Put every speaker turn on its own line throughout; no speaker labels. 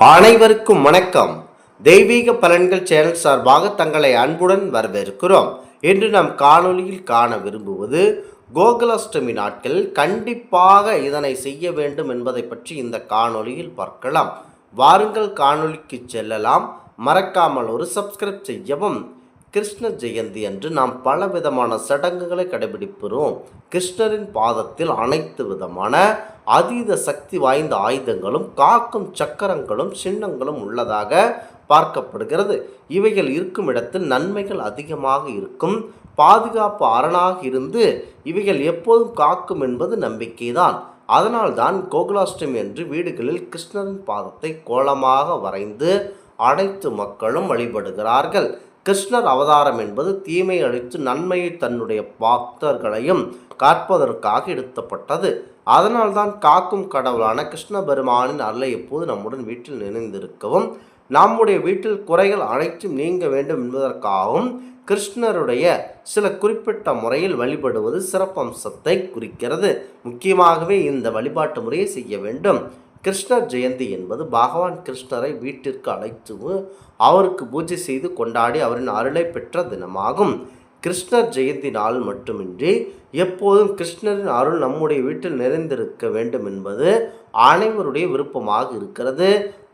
அனைவருக்கும் வணக்கம். தெய்வீக பலன்கள் சேனல் சார்பாக தங்களை அன்புடன் வரவேற்கிறோம். இன்று நாம் காணொளியில் காண விரும்புவது கோகுலாஷ்டமி நாட்கள் கண்டிப்பாக இதனை செய்ய வேண்டும் என்பதை பற்றி இந்த காணொளியில் பார்க்கலாம். வாருங்கள் காணொளிக்கு செல்லலாம். மறக்காமல் ஒரு சப்ஸ்கிரைப் செய்யவும். கிருஷ்ண ஜெயந்தி அன்று நாம் பலவிதமான சடங்குகளை கடைபிடிக்கிறோம். கிருஷ்ணரின் பாதத்தில் அனைத்து விதமான அதீத சக்தி வாய்ந்த ஆயுதங்களும் காக்கும் சக்கரங்களும் சின்னங்களும் உள்ளதாக பார்க்கப்படுகிறது. இவைகள் இருக்கும் இடத்தில் நன்மைகள் அதிகமாக இருக்கும். பாதுகாப்பு அரணாக இருந்து இவைகள் எப்போதும் காக்கும் என்பது நம்பிக்கைதான். அதனால்தான் கோகுலாஷ்டமி அன்று வீடுகளில் கிருஷ்ணரின் பாதத்தை கோலமாக வரைந்து அனைத்து மக்களும் வழிபடுகிறார்கள். கிருஷ்ணர் அவதாரம் என்பது தீமை அழித்து நன்மையை தன்னுடைய பக்தர்களையும் காப்பதற்காக எடுத்தப்பட்டது. அதனால்தான் காக்கும் கடவுளான கிருஷ்ண பெருமானின் அருளை எப்போது நம்முடன் வீட்டில் நினைந்திருக்கவும் நம்முடைய வீட்டில் குறைகள் அனைத்தும் நீங்க வேண்டும் என்பதற்காகவும் கிருஷ்ணருடைய சில குறிப்பிட்ட முறையில் வழிபடுவது சிறப்பம்சத்தை குறிக்கிறது. முக்கியமாகவே இந்த வழிபாட்டு முறையை செய்ய வேண்டும். கிருஷ்ணர் ஜெயந்தி என்பது பகவான் கிருஷ்ணரை வீட்டிற்கு அழைத்து அவருக்கு பூஜை செய்து கொண்டாடி அவரின் அருளை பெற்ற தினமாகும். கிருஷ்ணர் ஜெயந்தி நாள் மட்டுமின்றி எப்போதும் கிருஷ்ணரின் அருள் நம்முடைய வீட்டில் நிறைந்திருக்க வேண்டும் என்பது அனைவருடைய விருப்பமாக இருக்கிறது.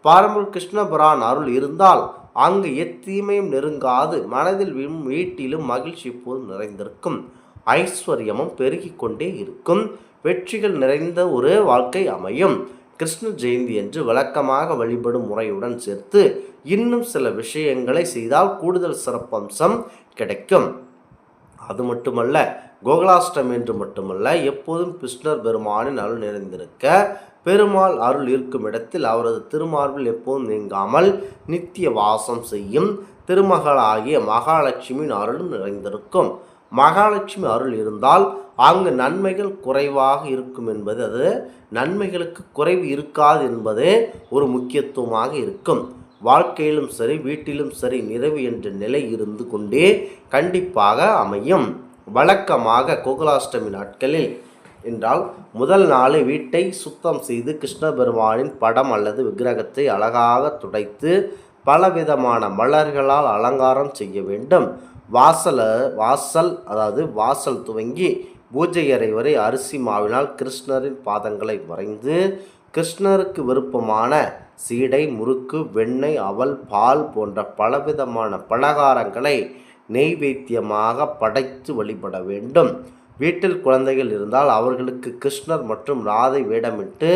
பாரம்பரிய கிருஷ்ணபுரான் அருள் இருந்தால் அங்கு எத்தீமையும் நெருங்காது. மனதில் வீட்டிலும் மகிழ்ச்சி எப்போதும் நிறைந்திருக்கும். ஐஸ்வர்யமும் பெருகி கொண்டே இருக்கும். வெற்றிகள் நிறைந்த ஒரு வாழ்க்கை அமையும். கிருஷ்ண ஜெயந்தி என்று வழக்கமாக வழிபடும் முறையுடன் சேர்த்து இன்னும் சில விஷயங்களை செய்தால் கூடுதல் சிறப்பம்சம் கிடைக்கும். அது மட்டுமல்ல, கோகுலாஷ்டமி என்று மட்டுமல்ல, எப்போதும் கிருஷ்ணர் பெருமானின் அருள் நிறைந்திருக்க பெருமாள் அருள் இருக்கும் இடத்தில் அவரது திருமார்பில் எப்போதும் நீங்காமல் நித்திய வாசம் செய்யும் திருமகளாகிய மகாலட்சுமியின் அருளும் நிறைந்திருக்கும். மகாலட்சுமி அருள் இருந்தால் அங்கு நன்மைகள் குறைவாக இருக்கும் என்பது, அது நன்மைகளுக்கு குறைவு இருக்காது என்பது ஒரு முக்கியத்துவமாக இருக்கும். வாழ்க்கையிலும் சரி வீட்டிலும் சரி நிறைவு என்ற நிலை இருந்து கொண்டே கண்டிப்பாக அமையும். வழக்கமாக கோகுலாஷ்டமி நாட்களில் என்றால் முதல் நாளை வீட்டை சுத்தம் செய்து கிருஷ்ண பெருமானின் படம் அல்லது விக்கிரகத்தை அழகாக துடைத்து பலவிதமான மலர்களால் அலங்காரம் செய்ய வேண்டும். வாசல் துவங்கி பூஜை அறை வரை அரிசி மாவினால் கிருஷ்ணரின் பாதங்களை வரைந்து கிருஷ்ணருக்கு விருப்பமான சீடை, முறுக்கு, வெண்ணெய், அவல், பால் போன்ற பலவிதமான பலகாரங்களை நெய்வேத்தியமாக படைத்து வழிபட வேண்டும். வீட்டில் குழந்தைகள் இருந்தால் அவர்களுக்கு கிருஷ்ணர் மற்றும் ராதை வேடமிட்டு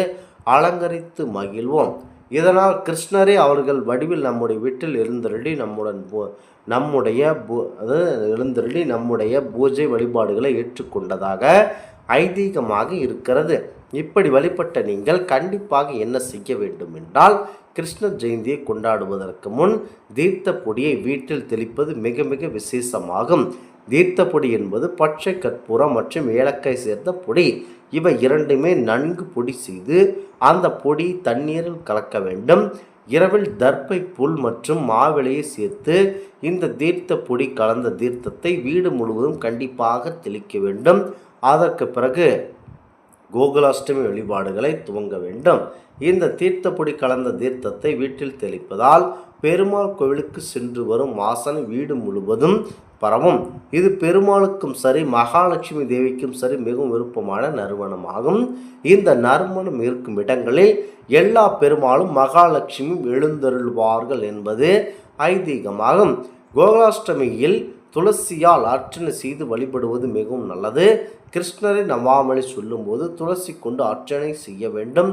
அலங்கரித்து மகிழ்வோம். இதனால் கிருஷ்ணரே அவர்கள் வடிவில் நம்முடைய வீட்டில் எழுந்தருளி நம்முடைய பூஜை வழிபாடுகளை ஏற்றுக்கொண்டதாக ஐதீகமாக இருக்கிறது. இப்படி வழிபட்ட நீங்கள் கண்டிப்பாக என்ன செய்ய வேண்டும் என்றால், கிருஷ்ண ஜெயந்தியை கொண்டாடுவதற்கு முன் தீர்த்த பொடியை வீட்டில் தெளிப்பது மிக மிக விசேஷமாகும். தீர்த்த பொடி என்பது பச்சை கற்பூரம் மற்றும் ஏலக்காய் சேர்ந்த பொடி. இவை இரண்டுமே நன்கு பொடி செய்து அந்த பொடி தண்ணீரில் கலக்க வேண்டும். இரவில் தர்ப்பை புல் மற்றும் மாவிளையை சேர்த்து இந்த தீர்த்த பொடி கலந்த தீர்த்தத்தை வீடு முழுவதும் கண்டிப்பாக தெளிக்க வேண்டும். அதற்கு பிறகு கோகுலாஷ்டமி வழிபாடுகளை துவங்க வேண்டும். இந்த தீர்த்தப்பொடி கலந்த தீர்த்தத்தை வீட்டில் தெளிப்பதால் பெருமாள் கோவிலுக்கு சென்று வரும் வாசனை வீடு முழுவதும் பரவும். இது பெருமாளுக்கும் சரி மகாலட்சுமி தேவிக்கும் சரி மிகவும் விருப்பமான நறுமணமாகும். இந்த நறுமணம் இருக்கும் இடங்களில் எல்லா பெருமாளும் மகாலட்சுமியும் எழுந்தருள்வார்கள் என்பது ஐதீகமாகும். கோகுலாஷ்டமியில் துளசியால் அர்ச்சனை செய்து வழிபடுவது மிகவும் நல்லது. கிருஷ்ணரை நவாமலை சொல்லும்போது துளசி கொண்டு அர்ச்சனை செய்ய வேண்டும்.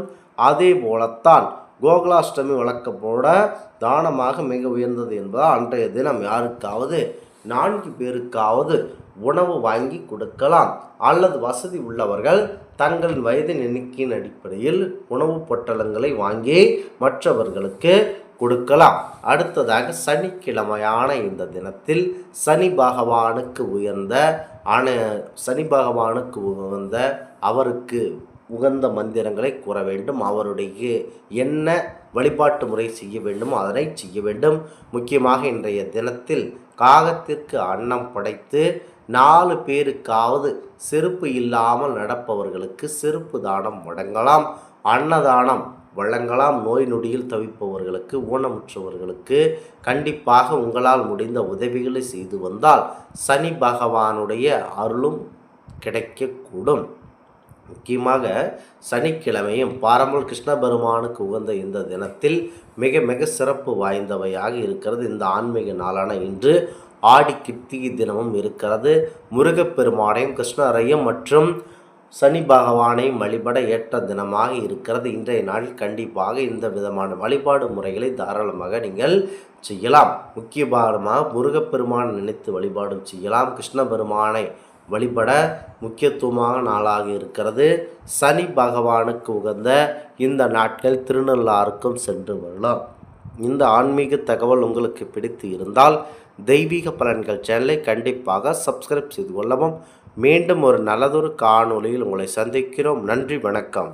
அதே போலத்தான் கோகுலாஷ்டமி வழக்கப்போட தானமாக மிக உயர்ந்தது என்பதால் அன்றைய தினம் யாருக்காவது 4 பேருக்காவது உணவு வாங்கி கொடுக்கலாம். அல்லது வசதி உள்ளவர்கள் தங்களின் வயதின் எண்ணிக்கையின் அடிப்படையில் உணவு பொட்டலங்களை வாங்கி மற்றவர்களுக்கு கொடுக்கலாம். அடுத்ததாக சனிக்கிழமையான இந்த தினத்தில் சனி பகவானுக்கு அவருக்கு உகந்த மந்திரங்களை கூற வேண்டும். அவருடைய என்ன வழிபாட்டு முறை செய்ய வேண்டுமோ அதனை செய்ய வேண்டும். முக்கியமாக இன்றைய தினத்தில் காகத்திற்கு அன்னம் படைத்து 4 பேருக்காவது செருப்பு இல்லாமல் நடப்பவர்களுக்கு செருப்பு தானம் வழங்கலாம். அன்னதானம் வழங்கலாம். நோய் நொடியில் தவிப்பவர்களுக்கு, ஊனமுற்றவர்களுக்கு கண்டிப்பாக உங்களால் முடிந்த உதவிகளை செய்து வந்தால் சனி பகவானுடைய அருளும் கிடைக்கக்கூடும். முக்கியமாக சனிக்கிழமையும் பாரம்பல் கிருஷ்ண பெருமானுக்கு உகந்த இந்த தினத்தில் மிக மிக சிறப்பு வாய்ந்தவையாக இருக்கிறது. இந்த ஆன்மீக நாளான இன்று ஆடி கிருத்திகை தினமும் இருக்கிறது. முருகப்பெருமானையும் கிருஷ்ணரையும் மற்றும் சனி பகவானையும் வழிபட ஏற்ற தினமாக இருக்கிறது. இன்றைய நாளில் கண்டிப்பாக இந்த விதமான வழிபாடு முறைகளை தாராளமாக நீங்கள் செய்யலாம். முக்கியமாக முருகப்பெருமான் நினைத்து வழிபாடும் செய்யலாம். கிருஷ்ண பெருமானை வழிபட முக்கியத்துவமாக நாளாக இருக்கிறது. சனி பகவானுக்கு உகந்த இந்த நாட்கள் திருநள்ளாருக்கும் சென்று வரலாம். இந்த ஆன்மீக தகவல் உங்களுக்கு பிடித்து இருந்தால் தெய்வீக பலன்கள் சேனலை கண்டிப்பாக சப்ஸ்கிரைப் செய்து கொள்ளவும். மீண்டும் ஒரு நல்லதொரு காணொளியில் உங்களை சந்திக்கிறோம். நன்றி, வணக்கம்.